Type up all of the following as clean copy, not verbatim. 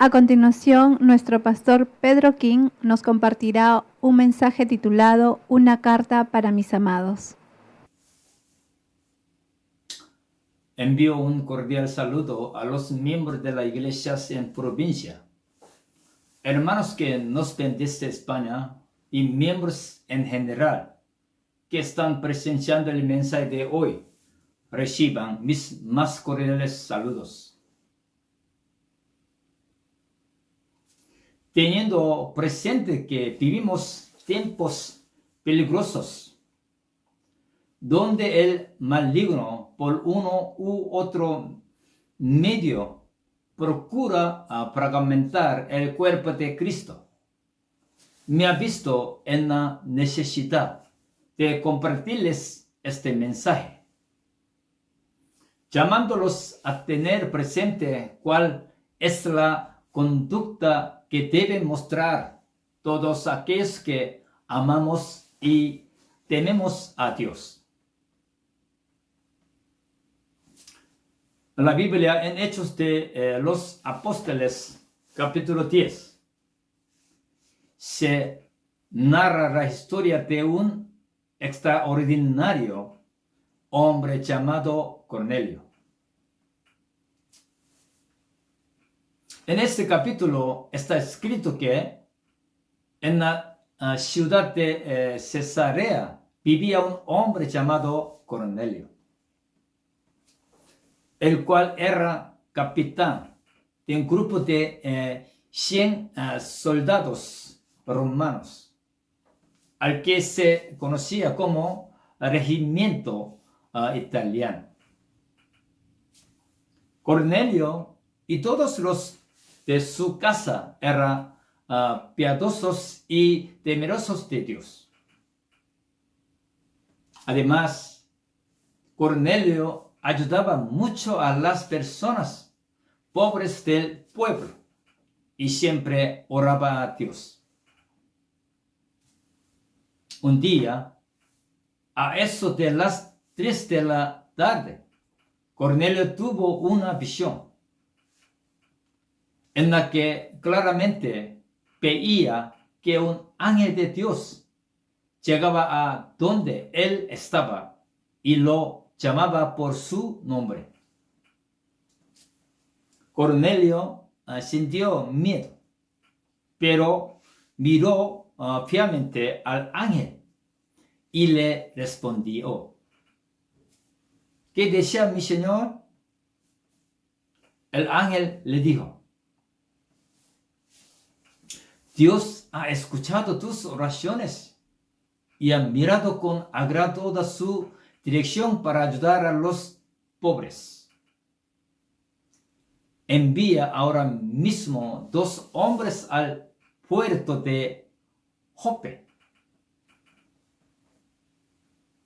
A continuación, nuestro pastor Pedro King nos compartirá un mensaje titulado Una carta para mis amados. Envío un cordial saludo a los miembros de las iglesias en provincia, hermanos que nos ven desde España y miembros en general que están presenciando el mensaje de hoy. Reciban mis más cordiales saludos. Teniendo presente que vivimos tiempos peligrosos, donde el maligno por uno u otro medio procura fragmentar el cuerpo de Cristo, me ha visto en la necesidad de compartirles este mensaje, llamándolos a tener presente cuál es la conducta que deben mostrar todos aquellos que amamos y tememos a Dios. La Biblia en Hechos de los Apóstoles, capítulo 10, se narra la historia de un extraordinario hombre llamado Cornelio. En este capítulo está escrito que en la ciudad de Cesarea vivía un hombre llamado Cornelio, el cual era capitán de un grupo de 100 soldados romanos, al que se conocía como regimiento italiano. Cornelio y todos los de su casa eran piadosos y temerosos de Dios. Además, Cornelio ayudaba mucho a las personas pobres del pueblo y siempre oraba a Dios. Un día, a eso de las 3 de la tarde, Cornelio tuvo una visión en la que claramente veía que un ángel de Dios llegaba a donde él estaba y lo llamaba por su nombre. Cornelio sintió miedo, pero miró fijamente al ángel y le respondió: ¿qué desea mi señor? El ángel le dijo: Dios ha escuchado tus oraciones y ha mirado con agrado de su dirección para ayudar a los pobres. Envía ahora mismo 2 hombres al puerto de Jope.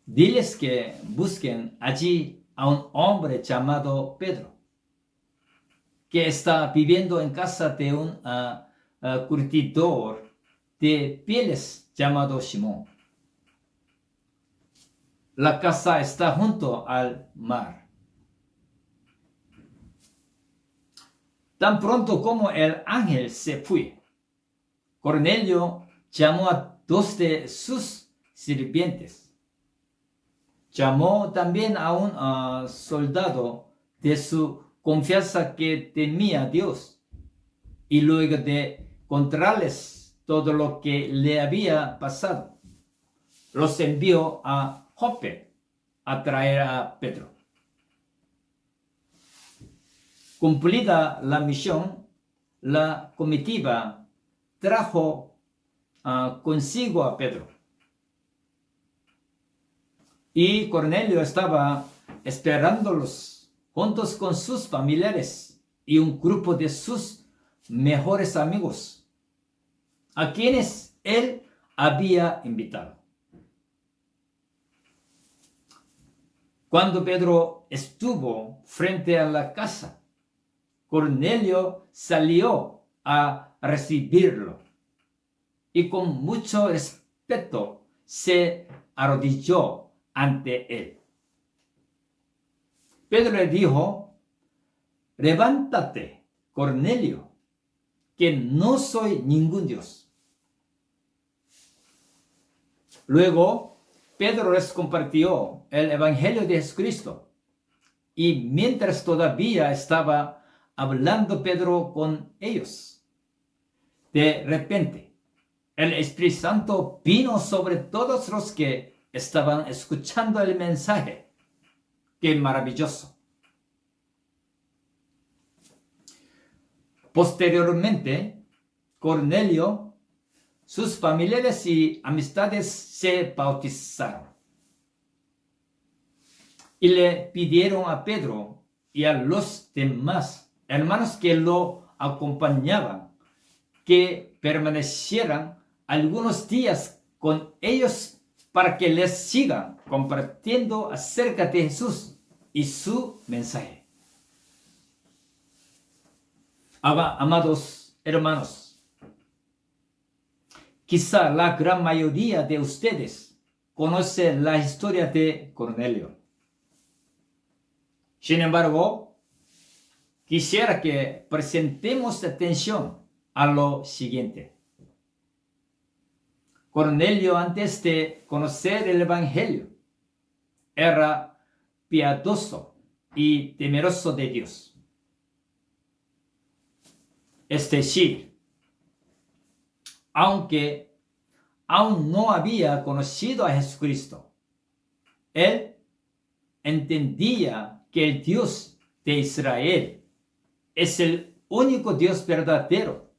Diles que busquen allí a un hombre llamado Pedro, que está viviendo en casa de un curtidor de pieles llamado Simón. La casa está junto al mar. Tan pronto como el ángel se fue, Cornelio llamó a 2 de sus sirvientes. Llamó también a un soldado de su confianza que temía a Dios, y luego de contarles todo lo que le había pasado, los envió a Jope a traer a Pedro. Cumplida la misión, la comitiva trajo consigo a Pedro. Y Cornelio estaba esperándolos juntos con sus familiares y un grupo de sus mejores amigos, a quienes él había invitado. Cuando Pedro estuvo frente a la casa, Cornelio salió a recibirlo y con mucho respeto se arrodilló ante él. Pedro le dijo: levántate, Cornelio, que no soy ningún Dios. Luego, Pedro les compartió el Evangelio de Jesucristo. Y mientras todavía estaba hablando Pedro con ellos, de repente, el Espíritu Santo vino sobre todos los que estaban escuchando el mensaje. ¡Qué maravilloso! Posteriormente, Cornelio, sus familiares y amistades se bautizaron. Y le pidieron a Pedro y a los demás hermanos que lo acompañaban que permanecieran algunos días con ellos para que les sigan compartiendo acerca de Jesús y su mensaje. Amados hermanos, quizá la gran mayoría de ustedes conoce la historia de Cornelio. Sin embargo, quisiera que presentemos atención a lo siguiente. Cornelio, antes de conocer el Evangelio, era piadoso y temeroso de Dios. Es decir, aunque aún no había conocido a Jesucristo, él entendía que el Dios de Israel es el único Dios verdadero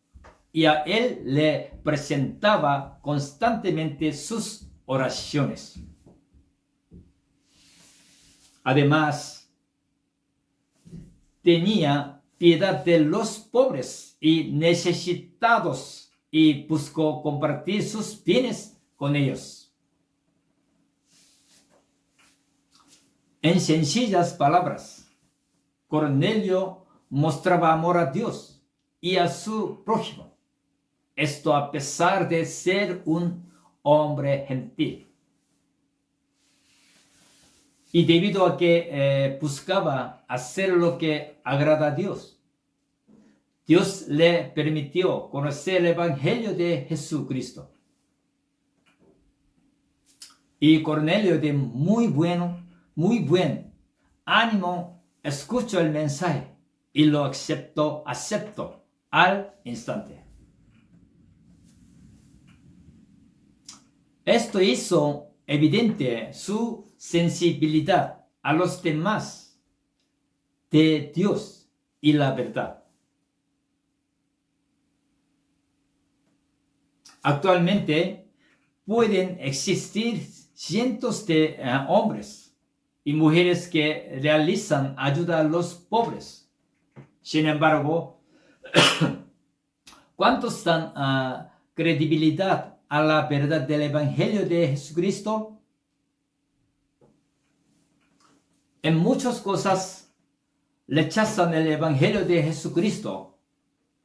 y a él le presentaba constantemente sus oraciones. Además, tenía piedad de los pobres y necesitados y buscó compartir sus bienes con ellos. En sencillas palabras, Cornelio mostraba amor a Dios y a su prójimo. Esto a pesar de ser un hombre gentil. Y debido a que buscaba hacer lo que agrada a Dios, Dios le permitió conocer el Evangelio de Jesucristo. Y Cornelio, de muy buen ánimo, escuchó el mensaje y lo aceptó al instante. Esto hizo evidente su sensibilidad a los demás de Dios y la verdad. Actualmente pueden existir cientos de hombres y mujeres que realizan ayuda a los pobres. Sin embargo, ¿cuántos dan credibilidad a la verdad del Evangelio de Jesucristo? En muchas cosas rechazan el Evangelio de Jesucristo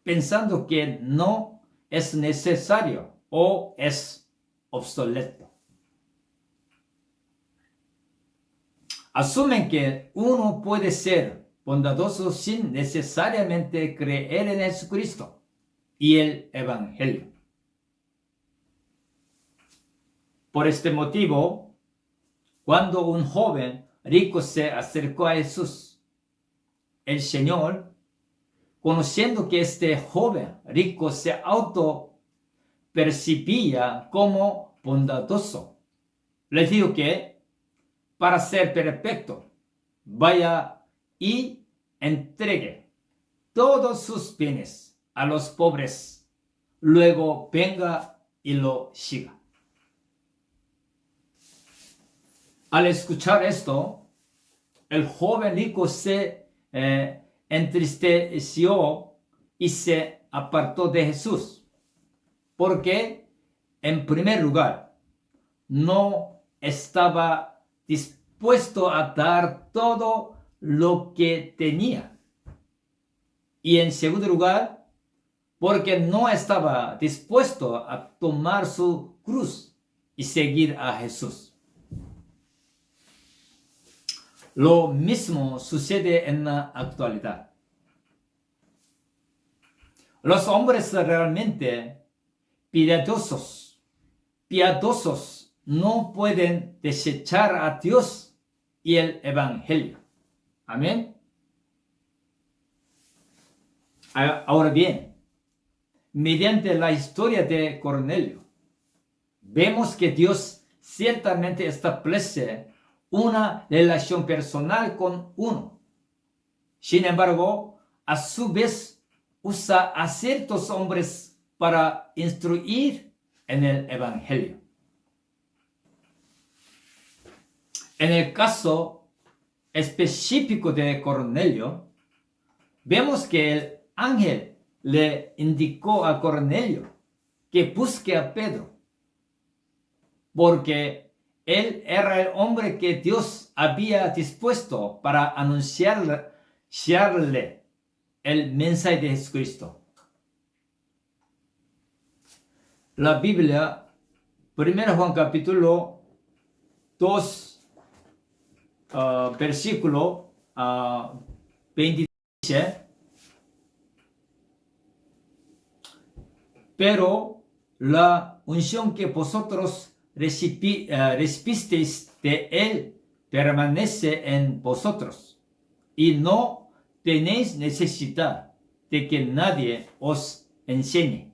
pensando que no es necesario o es obsoleto. Asumen que uno puede ser bondadoso sin necesariamente creer en Jesucristo y el Evangelio. Por este motivo, cuando un joven rico se acercó a Jesús, el Señor, conociendo que este joven rico se percibía como bondadoso, le dijo que para ser perfecto, vaya y entregue todos sus bienes a los pobres, luego venga y lo siga. Al escuchar esto, el joven rico se entristeció y se apartó de Jesús, porque en primer lugar no estaba dispuesto a dar todo lo que tenía, y en segundo lugar porque no estaba dispuesto a tomar su cruz y seguir a Jesús. Lo mismo sucede en la actualidad. Los hombres realmente piadosos no pueden desechar a Dios y el Evangelio. Amén. Ahora bien, mediante la historia de Cornelio, vemos que Dios ciertamente establece una relación personal con uno. Sin embargo, a su vez, usa a ciertos hombres para instruir en el Evangelio. En el caso específico de Cornelio, vemos que el ángel le indicó a Cornelio que busque a Pedro, porque él era el hombre que Dios había dispuesto para anunciarle el mensaje de Jesucristo. La Biblia, 1 Juan capítulo 2, versículo 20 dice: pero la unción que vosotros recibisteis de él permanece en vosotros, y no tenéis necesidad de que nadie os enseñe.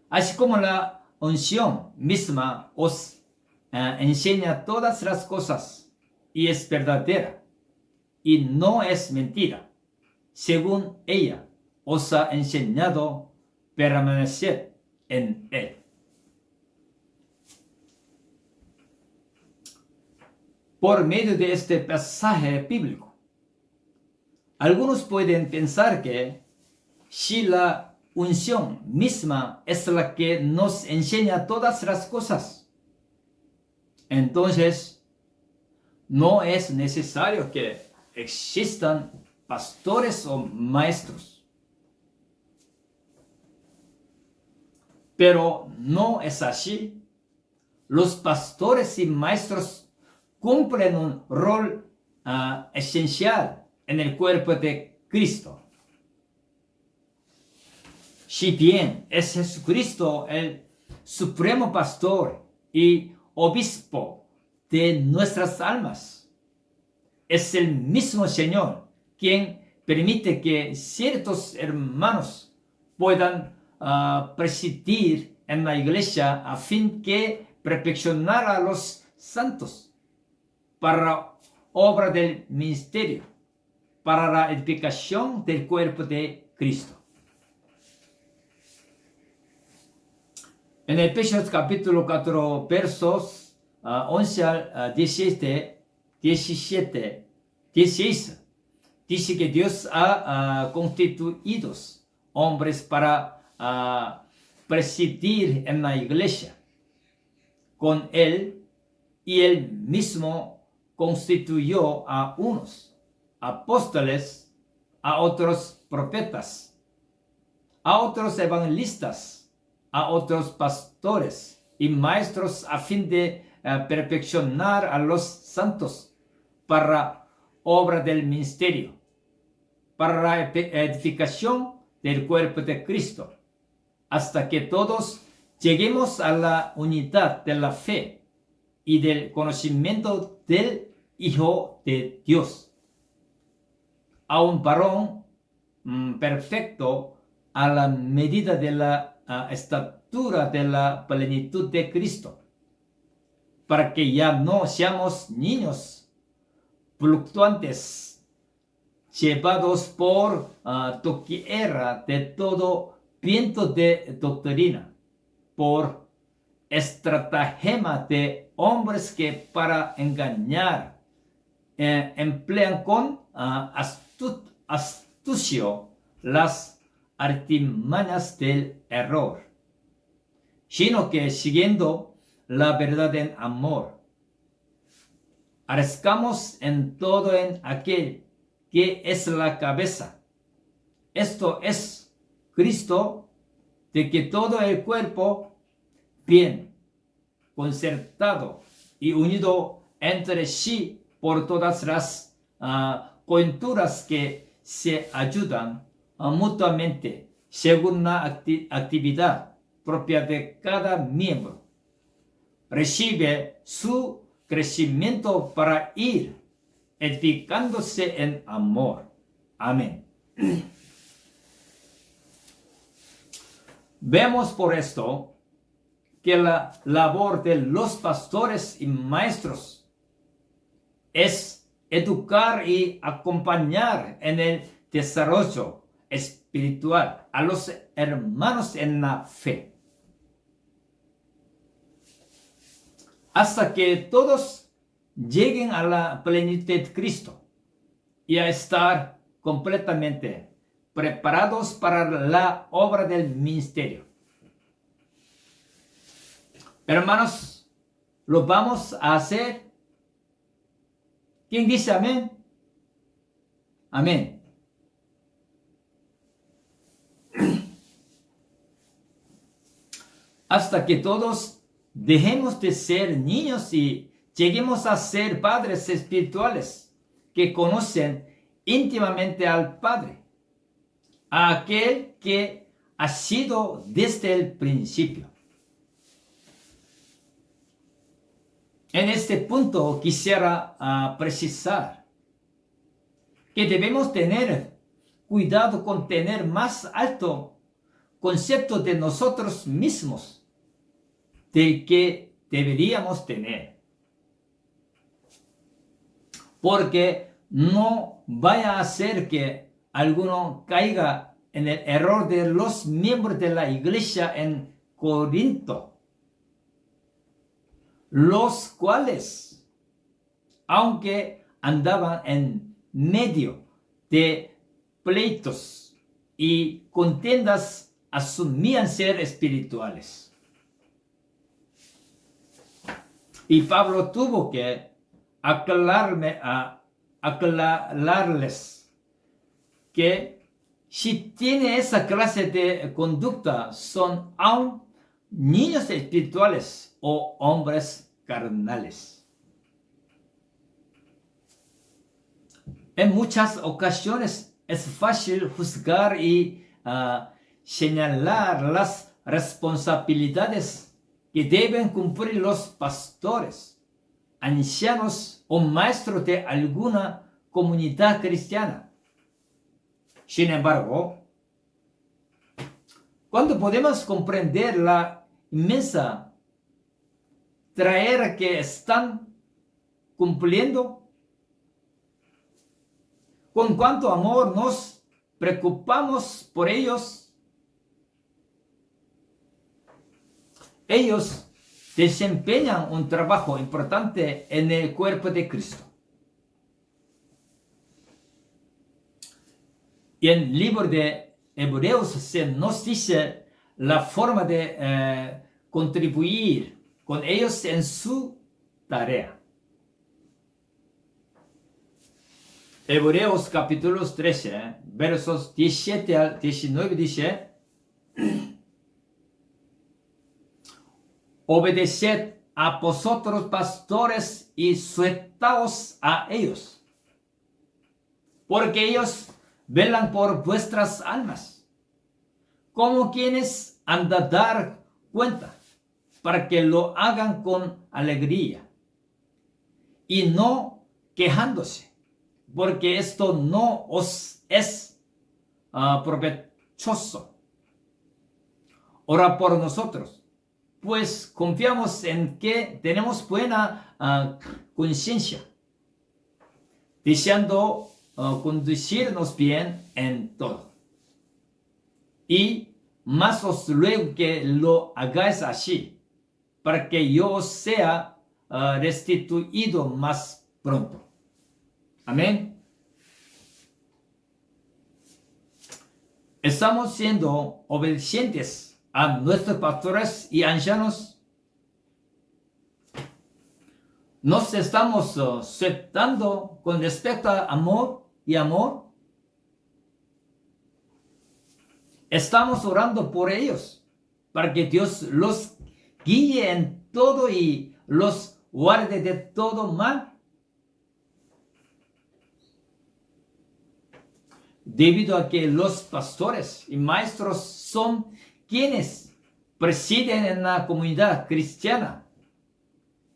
Así como la unción misma os enseña todas las cosas y es verdadera y no es mentira, según ella os ha enseñado, permaneced en él. Por medio de este pasaje bíblico, algunos pueden pensar que si la unción misma es la que nos enseña todas las cosas, entonces no es necesario que existan pastores o maestros. Pero no es así. Los pastores y maestros cumplen un rol esencial en el cuerpo de Cristo. Si bien es Jesucristo el supremo pastor y obispo de nuestras almas, es el mismo Señor quien permite que ciertos hermanos puedan presidir en la iglesia a fin de perfeccionar a los santos para obra del ministerio, para la edificación del cuerpo de Cristo. En Efesios capítulo 4, versos 11 al 17, 16, dice que Dios ha constituido hombres para presidir en la iglesia con él, y él mismo constituyó a unos apóstoles, a otros profetas, a otros evangelistas, a otros pastores y maestros a fin de perfeccionar a los santos para obra del ministerio, para la edificación del cuerpo de Cristo, hasta que todos lleguemos a la unidad de la fe y del conocimiento del Hijo de Dios, a un varón perfecto, a la medida de la estatura de la plenitud de Cristo, para que ya no seamos niños fluctuantes, llevados por doquiera de todo viento de doctrina, por estratagema de hombres que para engañar emplean con astucia las artimañas del error, sino que siguiendo la verdad en amor, crezcamos en todo en aquel que es la cabeza, esto es Cristo, de que todo el cuerpo, bien concertado y unido entre sí por todas las coyunturas que se ayudan mutuamente, según la actividad propia de cada miembro. Recibe su crecimiento para ir edificándose en amor. Amén. Vemos por esto que la labor de los pastores y maestros es educar y acompañar en el desarrollo espiritual a los hermanos en la fe, hasta que todos lleguen a la plenitud de Cristo y a estar completamente preparados para la obra del ministerio. Hermanos, lo vamos a hacer. ¿Quién dice amén? Amén. Hasta que todos dejemos de ser niños y lleguemos a ser padres espirituales que conocen íntimamente al Padre, a aquel que ha sido desde el principio. En este punto quisiera precisar que debemos tener cuidado con tener más alto concepto de nosotros mismos del que deberíamos tener, porque no vaya a ser que alguno caiga en el error de los miembros de la iglesia en Corinto, los cuales, aunque andaban en medio de pleitos y contiendas, asumían ser espirituales. Y Pablo tuvo que aclararles que si tiene esa clase de conducta son aún niños espirituales o hombres carnales. En muchas ocasiones es fácil juzgar y señalar las responsabilidades que deben cumplir los pastores, ancianos o maestros de alguna comunidad cristiana. Sin embargo, cuando podemos comprender la inmensa tarea que están cumpliendo, con cuánto amor nos preocupamos por ellos, ellos desempeñan un trabajo importante en el cuerpo de Cristo. Y en el libro de Hebreos se nos dice la forma de contribuir con ellos en su tarea. Hebreos capítulo 13, versos 17 al 19 dice: obedeced a vosotros pastores y sujetaos a ellos, porque ellos velan por vuestras almas, como quienes han de dar cuenta, para que lo hagan con alegría y no quejándose, porque esto no os es provechoso. Ora por nosotros, pues confiamos en que tenemos buena conciencia, deseando conducirnos bien en todo. Y más os ruego que lo hagáis así, para que yo sea restituido más pronto. Amén. Estamos siendo obedientes a nuestros pastores y ancianos. Nos estamos sujetando con respecto a amor y amor. Estamos orando por ellos para que Dios los guíe en todo y los guarde de todo mal. debido a que los pastores y maestros son quienes presiden en la comunidad cristiana.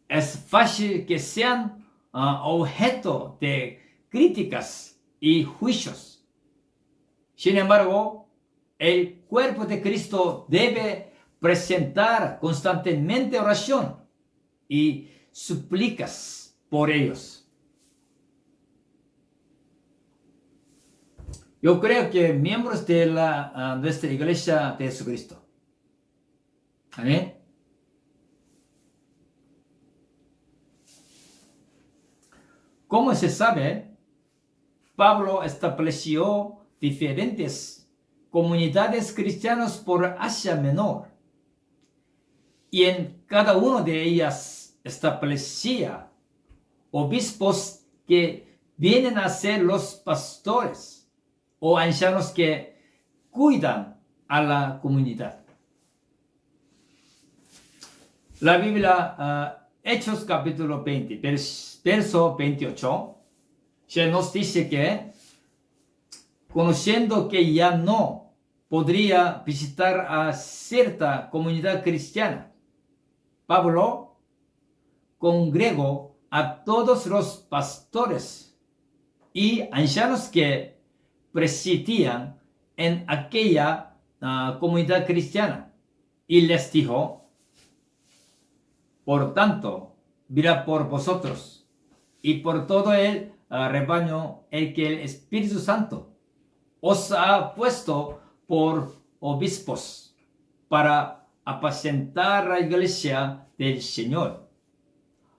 Es fácil que sean objeto de críticas y juicios. Sin embargo, el cuerpo de Cristo debe presentar constantemente oración y súplicas por ellos. Yo creo que miembros de nuestra iglesia de Jesucristo. Amén. Como se sabe, Pablo estableció diferentes comunidades cristianas por Asia Menor, y en cada una de ellas establecía obispos que vienen a ser los pastores o ancianos que cuidan a la comunidad. La Biblia, Hechos capítulo 20, verso 28, se nos dice que, conociendo que ya no podría visitar a cierta comunidad cristiana, Pablo congregó a todos los pastores y ancianos que presidían en aquella comunidad cristiana y les dijo: por tanto, mirad por vosotros y por todo el rebaño el que el Espíritu Santo os ha puesto por obispos para apacentar la iglesia del Señor,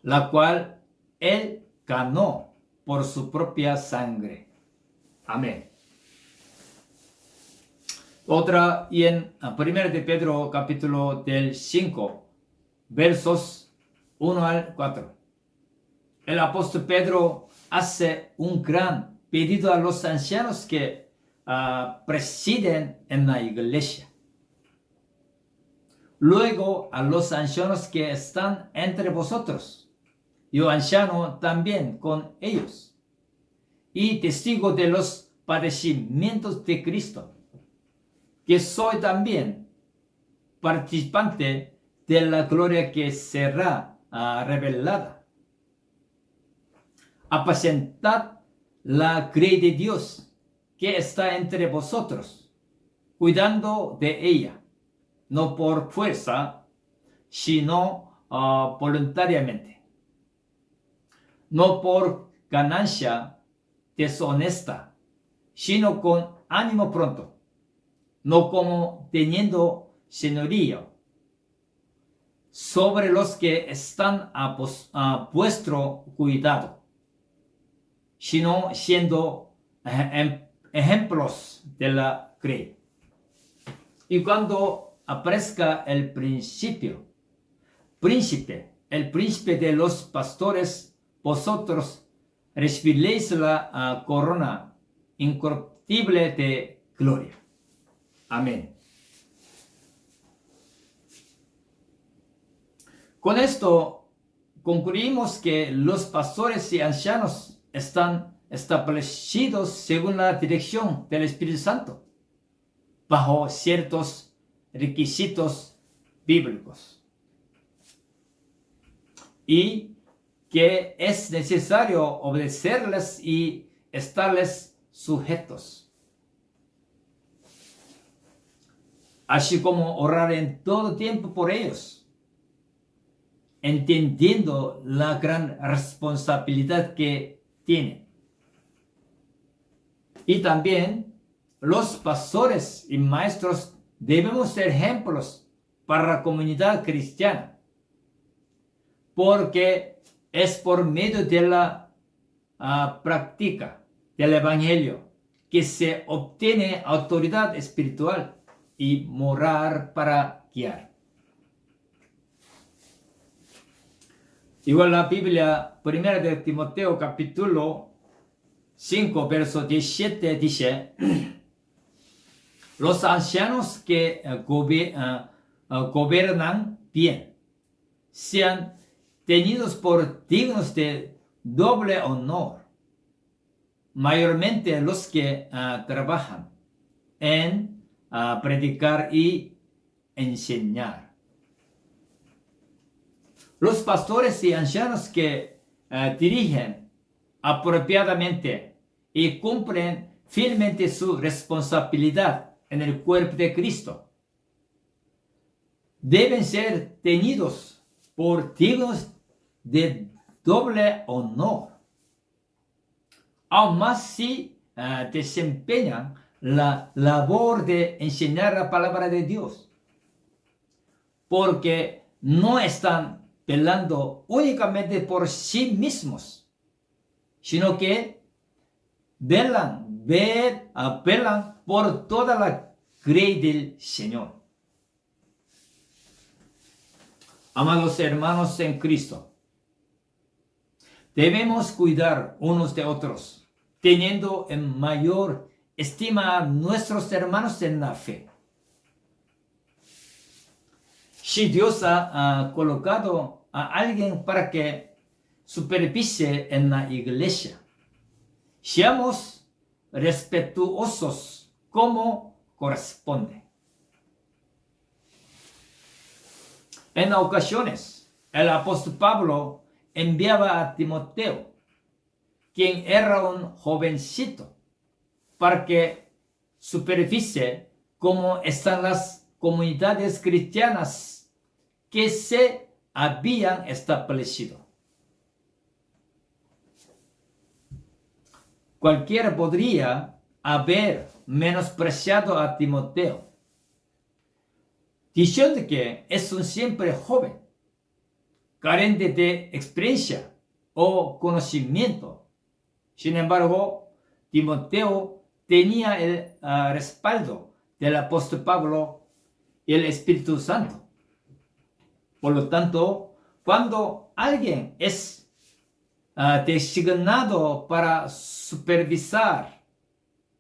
la cual él ganó por su propia sangre. Amén. Otra, y en 1 de Pedro capítulo del 5, versos 1 al 4. El apóstol Pedro hace un gran pedido a los ancianos que presiden en la iglesia. Luego a los ancianos que están entre vosotros, yo anciano también con ellos, y testigo de los padecimientos de Cristo, que soy también participante de la gloria que será revelada. Apacentad la grey de Dios que está entre vosotros, cuidando de ella, no por fuerza, sino voluntariamente, no por ganancia deshonesta, sino con ánimo pronto, no como teniendo señorío sobre los que están a vuestro cuidado, sino siendo ejemplos de la grey. Y cuando aparezca el príncipe, el príncipe de los pastores, vosotros recibiréis la corona incorruptible de gloria. Amén. Con esto concluimos que los pastores y ancianos están establecidos según la dirección del Espíritu Santo, bajo ciertos requisitos bíblicos, y que es necesario obedecerles y estarles sujetos, así como orar en todo tiempo por ellos, entendiendo la gran responsabilidad que tienen. Y también los pastores y maestros debemos ser ejemplos para la comunidad cristiana, porque es por medio de la práctica del Evangelio que se obtiene autoridad espiritual y moral para guiar. Igual la Biblia, 1 de Timoteo capítulo 5, verso 17 dice: los ancianos que gobiernan bien sean tenidos por dignos de doble honor, mayormente los que trabajan en predicar y enseñar. Los pastores y ancianos que dirigen apropiadamente y cumplen fielmente su responsabilidad en el cuerpo de Cristo deben ser tenidos por dignos de doble honor, aún más si desempeñan la labor de enseñar la palabra de Dios, porque no están velando únicamente por sí mismos, sino que velan por toda la grey del Señor. Amados hermanos en Cristo, debemos cuidar unos de otros, teniendo en mayor estima a nuestros hermanos en la fe. Si Dios ha colocado a alguien para que supervise en la iglesia, seamos respetuosos como corresponde. En ocasiones, el apóstol Pablo enviaba a Timoteo, quien era un jovencito, para que supervise cómo están las comunidades cristianas que se habían establecido. Cualquiera podría haber menospreciado a Timoteo, diciendo que es un simple joven, carente de experiencia o conocimiento. Sin embargo, Timoteo tenía el respaldo del apóstol Pablo y el Espíritu Santo. Por lo tanto, cuando alguien es designado para supervisar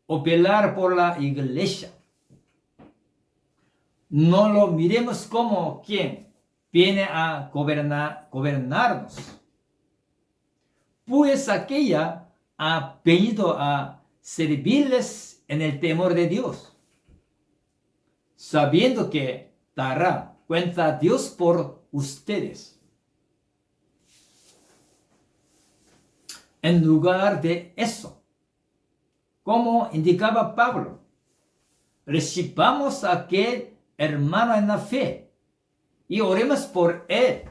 o velar por la iglesia, no lo miremos como quien viene a gobernarnos, pues aquella ha venido a servirles en el temor de Dios, sabiendo que dará cuenta a Dios por ustedes. En lugar de eso, como indicaba Pablo, recibamos a aquel hermano en la fe y oremos por él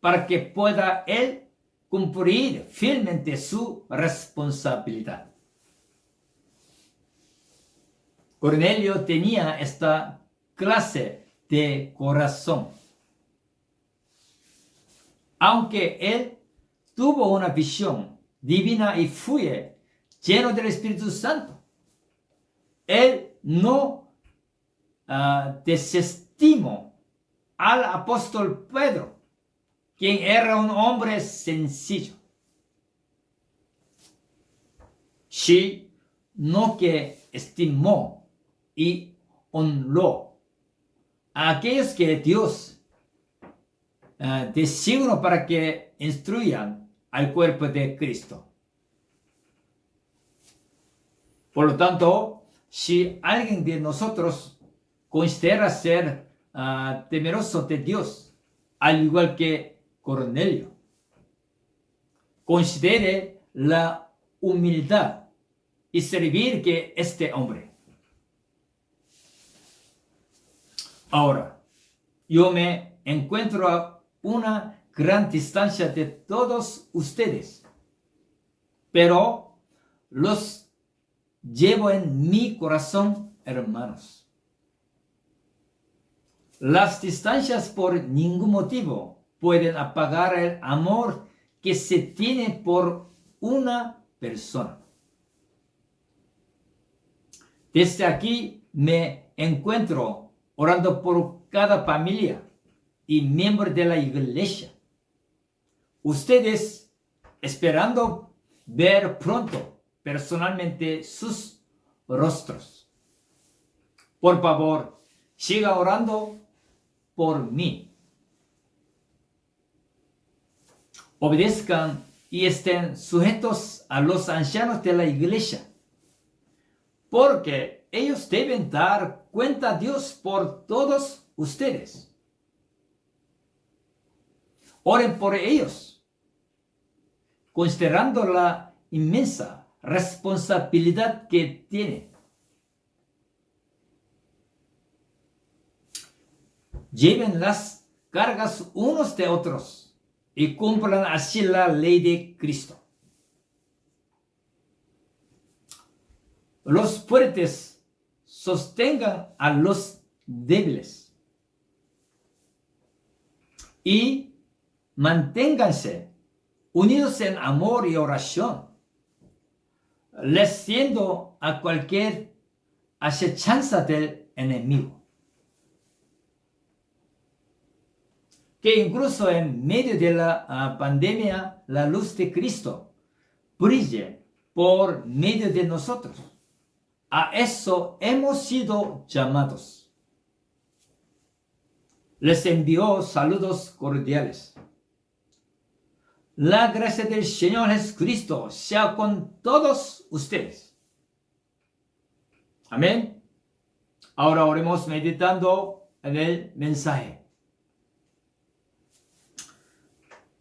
para que pueda él cumplir fielmente su responsabilidad. Cornelio tenía esta clase de corazón. Aunque él tuvo una visión divina y fue lleno del Espíritu Santo, él no desestimó al apóstol Pedro, quien era un hombre sencillo, sino que estimó y honró a aquellos que Dios designó para que instruyan al cuerpo de Cristo. Por lo tanto, si alguien de nosotros considera ser temeroso de Dios, al igual que Cornelio, considere la humildad y servir que este hombre. Ahora, yo me encuentro a una gran distancia de todos ustedes, pero los llevo en mi corazón, hermanos. Las distancias por ningún motivo pueden apagar el amor que se tiene por una persona. Desde aquí me encuentro orando por cada familia y miembro de la iglesia. Ustedes esperando ver pronto personalmente sus rostros. Por favor, siga orando por mí. Obedezcan y estén sujetos a los ancianos de la iglesia, porque ellos deben dar cuenta a Dios por todos ustedes. Oren por ellos, considerando la inmensa responsabilidad que tienen. Lleven las cargas unos de otros y cumplan así la ley de Cristo. Los fuertes sostengan a los débiles y manténganse unidos en amor y oración, resistiendo a cualquier acechanza del enemigo. Que incluso en medio de la pandemia, la luz de Cristo brille por medio de nosotros. A eso hemos sido llamados. Les envío saludos cordiales. La gracia del Señor Jesucristo sea con todos ustedes. Amén. Ahora oremos meditando en el mensaje.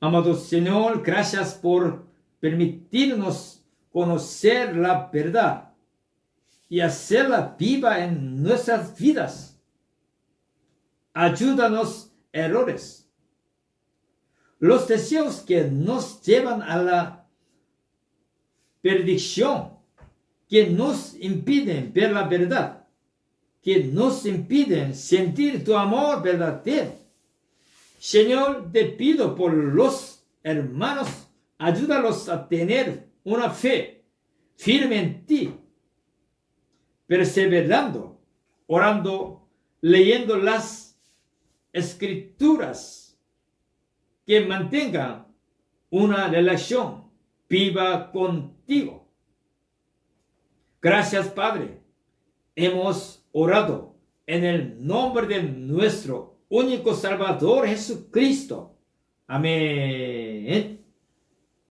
Amado Señor, gracias por permitirnos conocer la verdad y hacerla viva en nuestras vidas. Ayúdanos errores, los deseos que nos llevan a la perdición, que nos impiden ver la verdad, que nos impiden sentir tu amor verdadero. Señor, te pido por los hermanos, ayúdalos a tener una fe firme en ti, perseverando, orando, leyendo las escrituras, que mantengan una relación viva contigo. Gracias, Padre. Hemos orado en el nombre de nuestro único Salvador Jesucristo. Amén.